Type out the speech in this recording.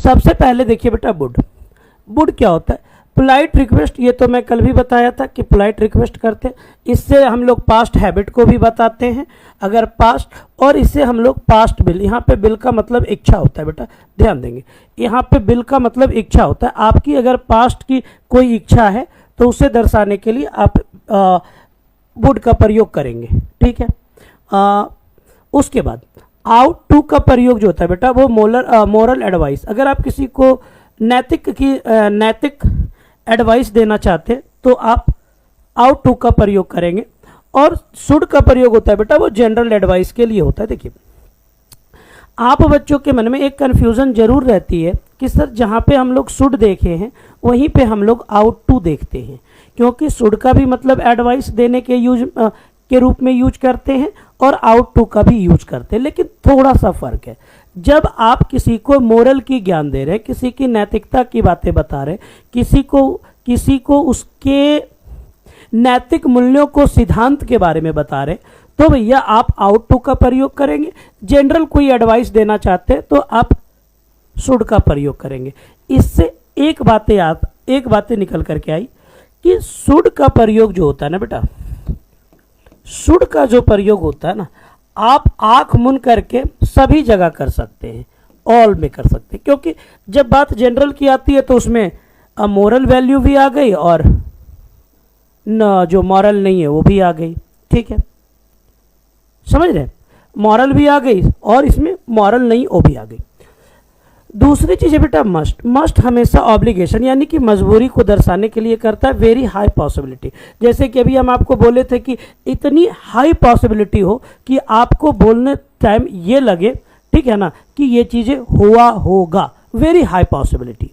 सबसे पहले देखिए बेटा वुड। वुड क्या होता है? पोलाइट रिक्वेस्ट, ये तो मैं कल भी बताया था कि पोलाइट रिक्वेस्ट करते हैं। इससे हम लोग पास्ट हैबिट को भी बताते हैं अगर पास्ट, और इससे हम लोग पास्ट बिल, यहाँ पे बिल का मतलब इच्छा होता है बेटा, ध्यान देंगे, यहाँ पे बिल का मतलब इच्छा होता है। आपकी अगर पास्ट की कोई इच्छा है तो उसे दर्शाने के लिए आप वुड का प्रयोग करेंगे, ठीक है। उसके बाद आउट टू का प्रयोग जो होता है बेटा वो मोरल एडवाइस। अगर आप किसी को नैतिक एडवाइस देना चाहते हैं तो आप आउट टू का प्रयोग करेंगे। और शुड का प्रयोग होता है बेटा वो जनरल एडवाइस के लिए होता है। देखिए आप बच्चों के मन में एक कन्फ्यूज़न जरूर रहती है कि सर जहाँ पे हम लोग शुड देखे हैं वहीं पे हम लोग आउट टू देखते हैं, क्योंकि शुड का भी मतलब एडवाइस देने के रूप में यूज करते हैं और आउट टू का भी यूज करते हैं, लेकिन थोड़ा सा फर्क है। जब आप किसी को मोरल की ज्ञान दे रहे हैं, किसी की नैतिकता की बातें बता रहे हैं, किसी को उसके नैतिक मूल्यों को, सिद्धांत के बारे में बता रहे हैं, तो भैया आप आउट टू का प्रयोग करेंगे। जनरल कोई एडवाइस देना चाहते हैं तो आप शुड का प्रयोग करेंगे। इससे एक बात निकल करके आई कि शुड का प्रयोग जो होता है ना बेटा, शुड का जो प्रयोग होता है ना, आप आंख मुन करके सभी जगह कर सकते हैं, ऑल में कर सकते हैं, क्योंकि जब बात जनरल की आती है तो उसमें मोरल वैल्यू भी आ गई और न जो मॉरल नहीं है वो भी आ गई, ठीक है, समझ रहे, मॉरल भी आ गई और इसमें मॉरल नहीं वो भी आ गई। दूसरी चीज़ है बेटा मस्ट हमेशा ऑब्लिगेशन यानी कि मजबूरी को दर्शाने के लिए करता है। वेरी हाई पॉसिबिलिटी, जैसे कि अभी हम आपको बोले थे कि इतनी हाई पॉसिबिलिटी हो कि आपको बोलने टाइम ये लगे, ठीक है ना, कि ये चीज़ें हुआ होगा, वेरी हाई पॉसिबिलिटी।